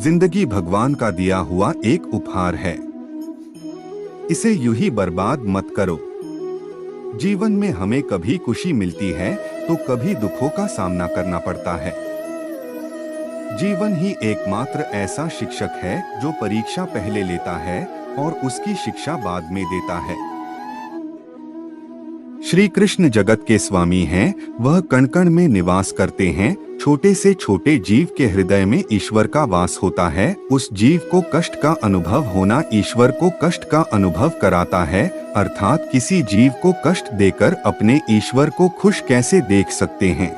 जिंदगी भगवान का दिया हुआ एक उपहार है, इसे यूं ही बर्बाद मत करो। जीवन में हमें कभी खुशी मिलती है तो कभी दुखों का सामना करना पड़ता है। जीवन ही एकमात्र ऐसा शिक्षक है जो परीक्षा पहले लेता है और उसकी शिक्षा बाद में देता है। श्री कृष्ण जगत के स्वामी हैं, वह कण कण में निवास करते हैं। छोटे से छोटे जीव के हृदय में ईश्वर का वास होता है। उस जीव को कष्ट का अनुभव होना ईश्वर को कष्ट का अनुभव कराता है, अर्थात किसी जीव को कष्ट देकर अपने ईश्वर को खुश कैसे देख सकते हैं।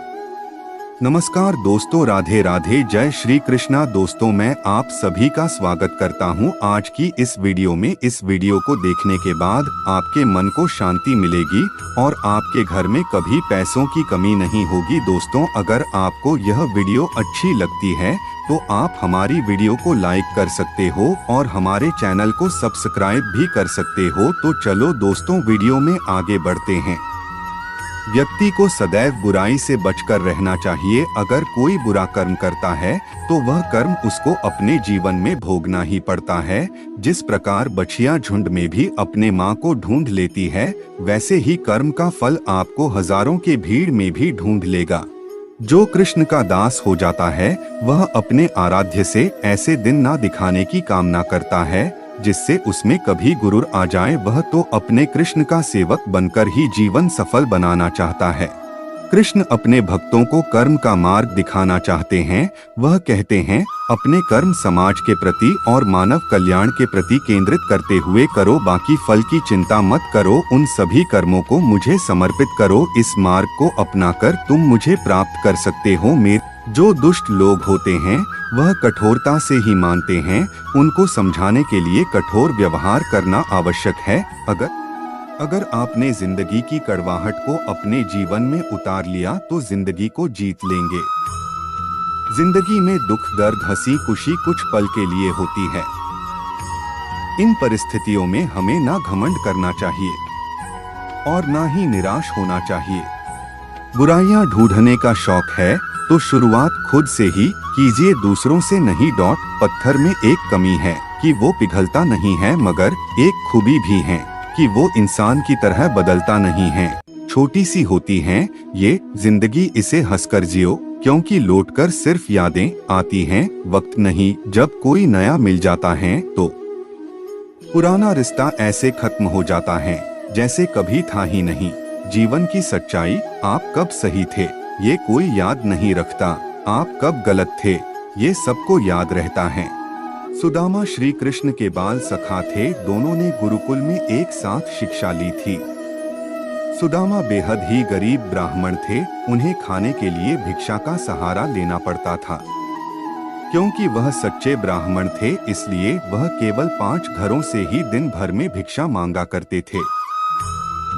नमस्कार दोस्तों, राधे राधे, जय श्री कृष्णा। दोस्तों, मैं आप सभी का स्वागत करता हूं आज की इस वीडियो में। इस वीडियो को देखने के बाद आपके मन को शांति मिलेगी और आपके घर में कभी पैसों की कमी नहीं होगी। दोस्तों, अगर आपको यह वीडियो अच्छी लगती है तो आप हमारी वीडियो को लाइक कर सकते हो और हमारे चैनल को सब्सक्राइब भी कर सकते हो। तो चलो दोस्तों, वीडियो में आगे बढ़ते हैं। व्यक्ति को सदैव बुराई से बचकर रहना चाहिए। अगर कोई बुरा कर्म करता है तो वह कर्म उसको अपने जीवन में भोगना ही पड़ता है। जिस प्रकार बछिया झुंड में भी अपने माँ को ढूंढ लेती है, वैसे ही कर्म का फल आपको हजारों के भीड़ में भी ढूंढ लेगा। जो कृष्ण का दास हो जाता है वह अपने आराध्य से ऐसे दिन ना दिखाने की कामना करता है जिससे उसमें कभी गुरूर आ जाए। वह तो अपने कृष्ण का सेवक बनकर ही जीवन सफल बनाना चाहता है। कृष्ण अपने भक्तों को कर्म का मार्ग दिखाना चाहते हैं। वह कहते हैं, अपने कर्म समाज के प्रति और मानव कल्याण के प्रति केंद्रित करते हुए करो, बाकी फल की चिंता मत करो। उन सभी कर्मों को मुझे समर्पित करो। इस मार्ग को अपनाकर तुम मुझे प्राप्त कर सकते हो। जो दुष्ट लोग होते हैं वह कठोरता से ही मानते हैं। उनको समझाने के लिए कठोर व्यवहार करना आवश्यक है। अगर आपने जिंदगी की कड़वाहट को अपने जीवन में उतार लिया तो जिंदगी को जीत लेंगे। जिंदगी में दुख, दर्द, हंसी, खुशी कुछ पल के लिए होती है। इन परिस्थितियों में हमें ना घमंड करना चाहिए और ना ही निराश होना चाहिए। बुराइयां ढूंढने का शौक है तो शुरुआत खुद से ही कीजिए, दूसरों से नहीं। पत्थर में एक कमी है कि वो पिघलता नहीं है, मगर एक खूबी भी है कि वो इंसान की तरह बदलता नहीं है। छोटी सी होती हैं ये जिंदगी, इसे हंसकर जियो, क्योंकि लौटकर सिर्फ यादें आती हैं, वक्त नहीं। जब कोई नया मिल जाता है तो पुराना रिश्ता ऐसे खत्म हो जाता है जैसे कभी था ही नहीं। जीवन की सच्चाई, आप कब सही थे ये कोई याद नहीं रखता, आप कब गलत थे ये सबको याद रहता है। सुदामा श्री कृष्ण के बाल सखा थे। दोनों ने गुरुकुल में एक साथ शिक्षा ली थी। सुदामा बेहद ही गरीब ब्राह्मण थे। उन्हें खाने के लिए भिक्षा का सहारा लेना पड़ता था। क्योंकि वह सच्चे ब्राह्मण थे, इसलिए वह केवल 5 घरों से ही दिन भर में भिक्षा मांगा करते थे।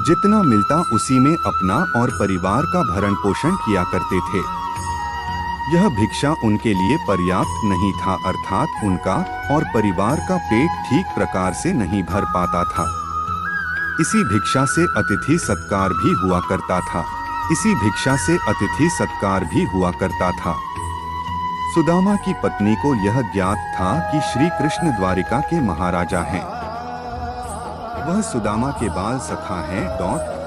जितना मिलता उसी में अपना और परिवार का भरण पोषण किया करते थे। यह भिक्षा उनके लिए पर्याप्त नहीं था, अर्थात उनका और परिवार का पेट ठीक प्रकार से नहीं भर पाता था। इसी भिक्षा से अतिथि सत्कार भी हुआ करता था। सुदामा की पत्नी को यह ज्ञात था कि श्री कृष्ण द्वारिका के महाराजा हैं। वह सुदामा के बाल सखा हैं।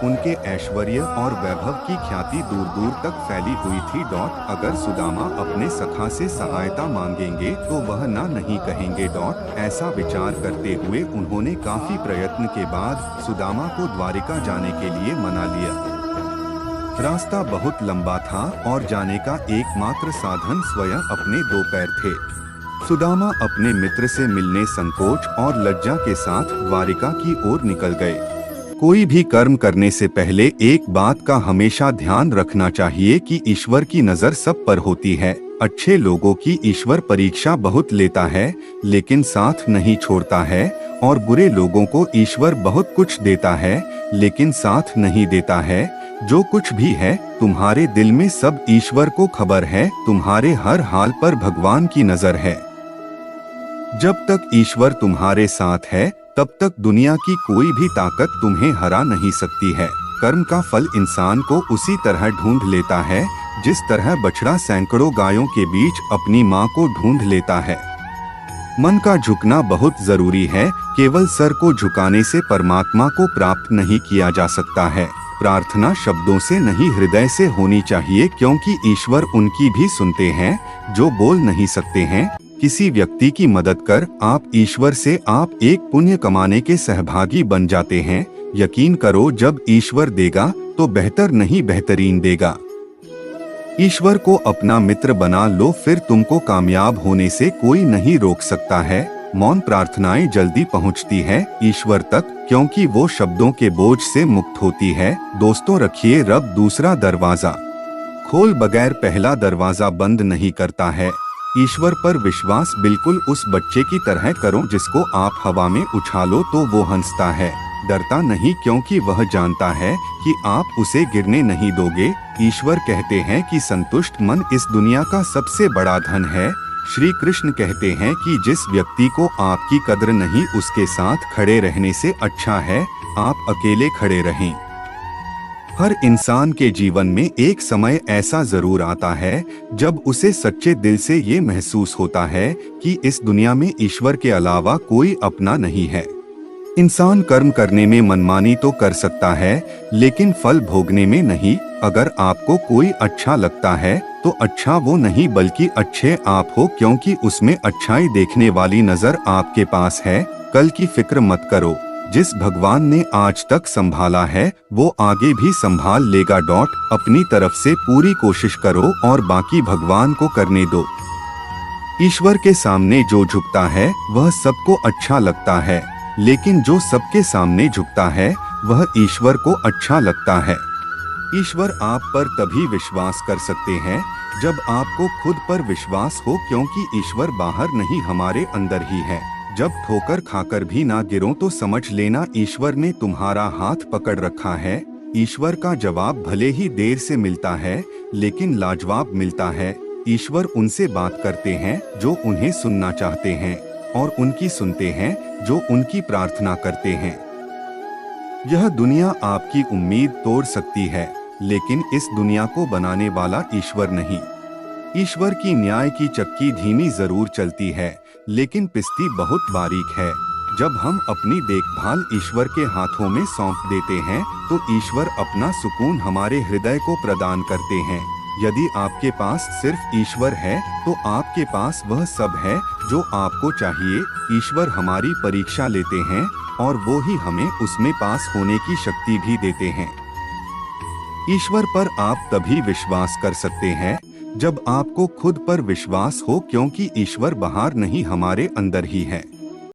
उनके ऐश्वर्य और वैभव की ख्याति दूर दूर तक फैली हुई थी। अगर सुदामा अपने सखा से सहायता मांगेंगे तो वह ना नहीं कहेंगे। ऐसा विचार करते हुए उन्होंने काफी प्रयत्न के बाद सुदामा को द्वारिका जाने के लिए मना लिया। रास्ता बहुत लंबा था और जाने का एकमात्र साधन स्वयं अपने 2 पैर थे। सुदामा अपने मित्र से मिलने संकोच और लज्जा के साथ द्वारिका की ओर निकल गए। कोई भी कर्म करने से पहले एक बात का हमेशा ध्यान रखना चाहिए कि ईश्वर की नजर सब पर होती है। अच्छे लोगों की ईश्वर परीक्षा बहुत लेता है लेकिन साथ नहीं छोड़ता है, और बुरे लोगों को ईश्वर बहुत कुछ देता है लेकिन साथ नहीं देता है। जो कुछ भी है तुम्हारे दिल में सब ईश्वर को खबर है। तुम्हारे हर हाल पर भगवान की नजर है। जब तक ईश्वर तुम्हारे साथ है तब तक दुनिया की कोई भी ताकत तुम्हें हरा नहीं सकती है। कर्म का फल इंसान को उसी तरह ढूंढ लेता है जिस तरह बछड़ा सैकड़ों गायों के बीच अपनी माँ को ढूंढ लेता है। मन का झुकना बहुत जरूरी है। केवल सर को झुकाने से परमात्मा को प्राप्त नहीं किया जा सकता है। प्रार्थना शब्दों से नहीं हृदय से होनी चाहिए, क्योंकि ईश्वर उनकी भी सुनते हैं जो बोल नहीं सकते हैं। किसी व्यक्ति की मदद कर आप ईश्वर से आप एक पुण्य कमाने के सहभागी बन जाते हैं। यकीन करो, जब ईश्वर देगा तो बेहतर नहीं बेहतरीन देगा। ईश्वर को अपना मित्र बना लो, फिर तुमको कामयाब होने से कोई नहीं रोक सकता है। मौन प्रार्थनाएं जल्दी पहुंचती है ईश्वर तक, क्योंकि वो शब्दों के बोझ से मुक्त होती है। दोस्तों, रखिए रब दूसरा दरवाजा खोल बगैर पहला दरवाजा बंद नहीं करता है। ईश्वर पर विश्वास बिल्कुल उस बच्चे की तरह करो जिसको आप हवा में उछालो तो वो हंसता है। डरता नहीं, क्योंकि वह जानता है कि आप उसे गिरने नहीं दोगे। ईश्वर कहते हैं कि संतुष्ट मन इस दुनिया का सबसे बड़ा धन है। श्री कृष्ण कहते हैं कि जिस व्यक्ति को आपकी कद्र नहीं, उसके साथ खड़े रहने से अच्छा है आप अकेले खड़े रहें। हर इंसान के जीवन में एक समय ऐसा जरूर आता है जब उसे सच्चे दिल से ये महसूस होता है कि इस दुनिया में ईश्वर के अलावा कोई अपना नहीं है। इंसान कर्म करने में मनमानी तो कर सकता है, लेकिन फल भोगने में नहीं। अगर आपको कोई अच्छा लगता है तो अच्छा वो नहीं बल्कि अच्छे आप हो, क्योंकि उसमें अच्छाई देखने वाली नजर आपके पास है। कल की फिक्र मत करो, जिस भगवान ने आज तक संभाला है वो आगे भी संभाल लेगा। अपनी तरफ से पूरी कोशिश करो और बाकी भगवान को करने दो। ईश्वर के सामने जो झुकता है वह सबको अच्छा लगता है, लेकिन जो सबके सामने झुकता है वह ईश्वर को अच्छा लगता है। ईश्वर आप पर तभी विश्वास कर सकते हैं जब आपको खुद पर विश्वास हो, क्योंकि ईश्वर बाहर नहीं हमारे अंदर ही है। जब ठोकर खाकर भी ना गिरो तो समझ लेना ईश्वर ने तुम्हारा हाथ पकड़ रखा है। ईश्वर का जवाब भले ही देर से मिलता है, लेकिन लाजवाब मिलता है। ईश्वर उनसे बात करते हैं जो उन्हें सुनना चाहते हैं, और उनकी सुनते हैं जो उनकी प्रार्थना करते हैं। यह दुनिया आपकी उम्मीद तोड़ सकती है, लेकिन इस दुनिया को बनाने वाला ईश्वर नहीं। ईश्वर की न्याय की चक्की धीमी जरूर चलती है, लेकिन पिसती बहुत बारीक है। जब हम अपनी देखभाल ईश्वर के हाथों में सौंप देते हैं तो ईश्वर अपना सुकून हमारे हृदय को प्रदान करते हैं। यदि आपके पास सिर्फ ईश्वर है तो आपके पास वह सब है जो आपको चाहिए। ईश्वर हमारी परीक्षा लेते हैं और वो ही हमें उसमें पास होने की शक्ति भी देते हैं। ईश्वर पर आप तभी विश्वास कर सकते हैं जब आपको खुद पर विश्वास हो, क्योंकि ईश्वर बाहर नहीं हमारे अंदर ही है।